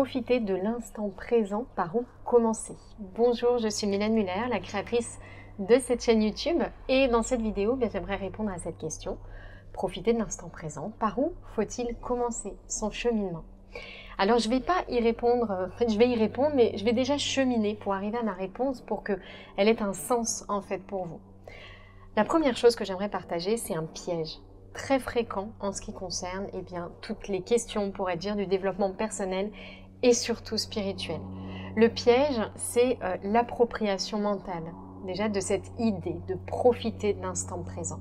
Profiter de l'instant présent, par où commencer? Bonjour, je suis Mylène Muller, la créatrice de cette chaîne YouTube, et dans cette vidéo, j'aimerais répondre à cette question. Profiter de l'instant présent, par où faut-il commencer son cheminement? Alors je ne vais pas y répondre, en fait je vais y répondre, mais je vais déjà cheminer pour arriver à ma réponse pour qu'elle ait un sens en fait pour vous. La première chose que j'aimerais partager, c'est un piège très fréquent en ce qui concerne toutes les questions, on pourrait dire, du développement personnel et surtout spirituel. Le piège, c'est l'appropriation mentale, déjà de cette idée de profiter de l'instant présent.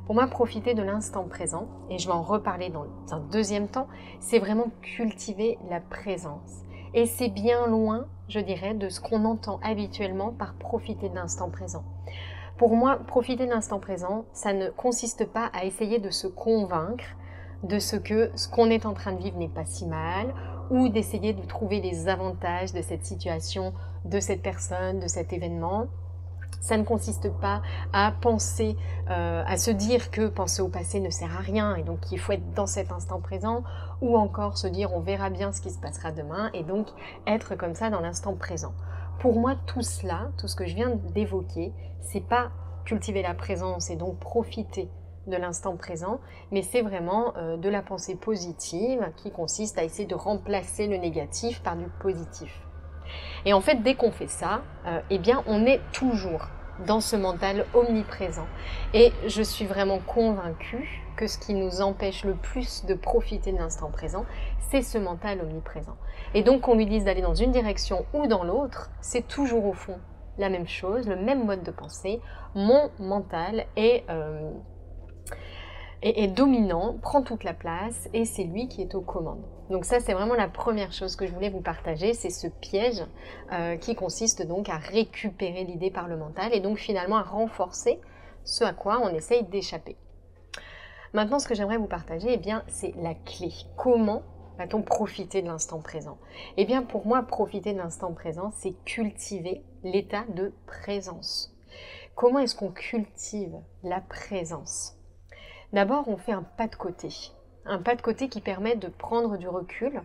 Pour moi, profiter de l'instant présent, et je vais en reparler dans un deuxième temps, c'est vraiment cultiver la présence. Et c'est bien loin, je dirais, de ce qu'on entend habituellement par profiter de l'instant présent. Pour moi, profiter de l'instant présent, ça ne consiste pas à essayer de se convaincre de ce qu'on est en train de vivre n'est pas si mal, ou d'essayer de trouver les avantages de cette situation, de cette personne, de cet événement. Ça ne consiste pas à penser, à se dire que penser au passé ne sert à rien et donc qu'il faut être dans cet instant présent, ou encore se dire on verra bien ce qui se passera demain et donc être comme ça dans l'instant présent. Pour moi, tout cela, tout ce que je viens d'évoquer, c'est pas cultiver la présence et donc profiter de l'instant présent, mais c'est vraiment de la pensée positive qui consiste à essayer de remplacer le négatif par du positif. Et en fait, dès qu'on fait ça, on est toujours dans ce mental omniprésent. Et je suis vraiment convaincue que ce qui nous empêche le plus de profiter de l'instant présent, c'est ce mental omniprésent. Et donc qu'on lui dise d'aller dans une direction ou dans l'autre, c'est toujours au fond la même chose, le même mode de pensée. Mon mental est dominant, prend toute la place et c'est lui qui est aux commandes. Donc ça, c'est vraiment la première chose que je voulais vous partager, c'est ce piège qui consiste donc à récupérer l'idée par le mental et donc finalement à renforcer ce à quoi on essaye d'échapper. Maintenant, ce que j'aimerais vous partager, c'est la clé. Comment va-t-on profiter de l'instant présent? Pour moi, profiter de l'instant présent, c'est cultiver l'état de présence. Comment est-ce qu'on cultive la présence? D'abord, on fait un pas de côté. Un pas de côté qui permet de prendre du recul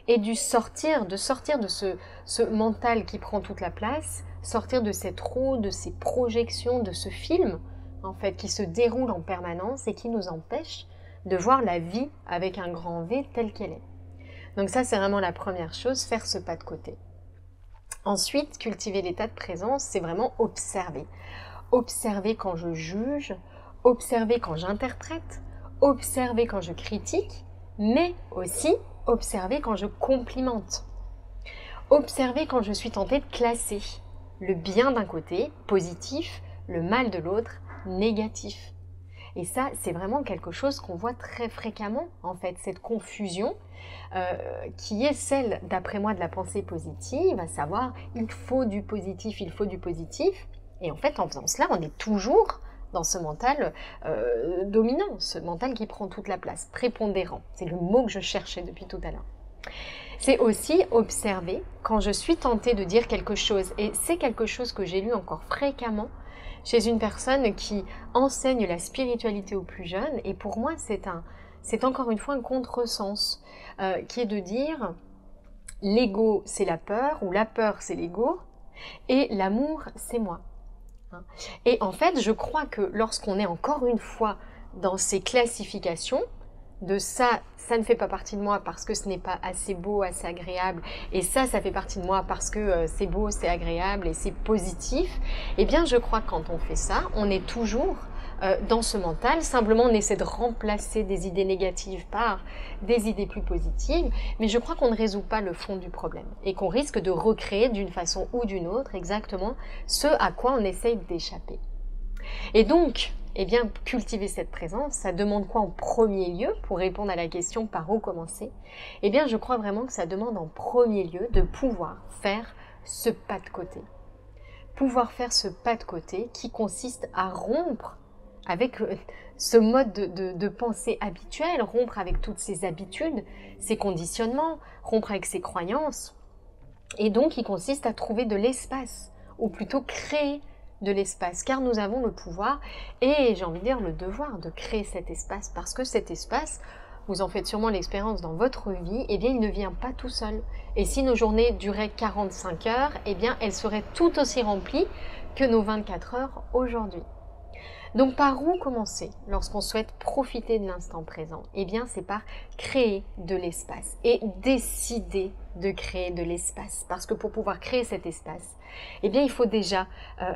et de sortir de ce mental qui prend toute la place, sortir de cette roue, de ces projections, de ce film en fait qui se déroule en permanence et qui nous empêche de voir la vie avec un grand V telle qu'elle est. Donc ça, c'est vraiment la première chose, faire ce pas de côté. Ensuite, cultiver l'état de présence, c'est vraiment observer. Observer quand je juge, observer quand j'interprète, observer quand je critique, mais aussi observer quand je complimente. Observer quand je suis tentée de classer le bien d'un côté, positif, le mal de l'autre, négatif. Et ça, c'est vraiment quelque chose qu'on voit très fréquemment, en fait, cette confusion qui est celle, d'après moi, de la pensée positive, à savoir, il faut du positif, il faut du positif. Et en fait, en faisant cela, on est toujours dans ce mental dominant, ce mental qui prend toute la place, prépondérant. C'est le mot que je cherchais depuis tout à l'heure. C'est aussi observer quand je suis tentée de dire quelque chose. Et c'est quelque chose que j'ai lu encore fréquemment chez une personne qui enseigne la spiritualité aux plus jeunes. Et pour moi, c'est encore une fois un contresens qui est de dire l'ego, c'est la peur, ou la peur, c'est l'ego, et l'amour, c'est moi. Et en fait, je crois que lorsqu'on est encore une fois dans ces classifications, de ça ne fait pas partie de moi parce que ce n'est pas assez beau, assez agréable, et ça fait partie de moi parce que c'est beau, c'est agréable et c'est positif, je crois que quand on fait ça, on est toujours dans ce mental, simplement on essaie de remplacer des idées négatives par des idées plus positives, mais je crois qu'on ne résout pas le fond du problème et qu'on risque de recréer d'une façon ou d'une autre exactement ce à quoi on essaye d'échapper. Et donc, cultiver cette présence, ça demande quoi en premier lieu, pour répondre à la question par où commencer? Je crois vraiment que ça demande en premier lieu de pouvoir faire ce pas de côté. Pouvoir faire ce pas de côté qui consiste à rompre avec ce mode de pensée habituel, rompre avec toutes ces habitudes, ces conditionnements, rompre avec ces croyances. Et donc, il consiste à trouver de l'espace, ou plutôt créer de l'espace, car nous avons le pouvoir et j'ai envie de dire le devoir de créer cet espace, parce que cet espace, vous en faites sûrement l'expérience dans votre vie, eh bien il ne vient pas tout seul. Et si nos journées duraient 45 heures, eh bien elles seraient tout aussi remplies que nos 24 heures aujourd'hui. Donc par où commencer lorsqu'on souhaite profiter de l'instant présent? Eh bien c'est par créer de l'espace et décider de créer de l'espace. Parce que pour pouvoir créer cet espace, eh bien il faut déjà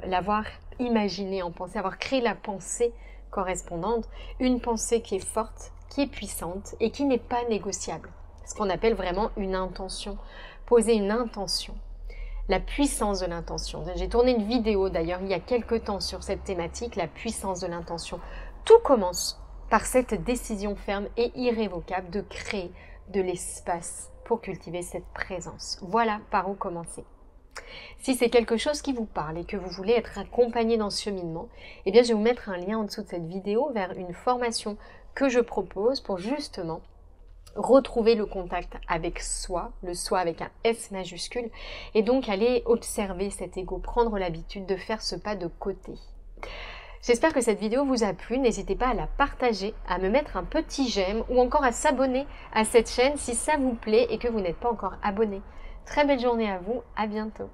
l'avoir imaginé en pensée, avoir créé la pensée correspondante, une pensée qui est forte, qui est puissante et qui n'est pas négociable. Ce qu'on appelle vraiment une intention. Poser une intention. La puissance de l'intention. J'ai tourné une vidéo d'ailleurs il y a quelques temps sur cette thématique, la puissance de l'intention. Tout commence par cette décision ferme et irrévocable de créer de l'espace pour cultiver cette présence. Voilà par où commencer. Si c'est quelque chose qui vous parle et que vous voulez être accompagné dans ce cheminement, eh bien je vais vous mettre un lien en dessous de cette vidéo vers une formation que je propose pour justement retrouver le contact avec soi, le soi avec un S majuscule, et donc aller observer cet ego, prendre l'habitude de faire ce pas de côté. J'espère que cette vidéo vous a plu, n'hésitez pas à la partager, à me mettre un petit j'aime ou encore à s'abonner à cette chaîne si ça vous plaît et que vous n'êtes pas encore abonné. Très belle journée à vous, à bientôt.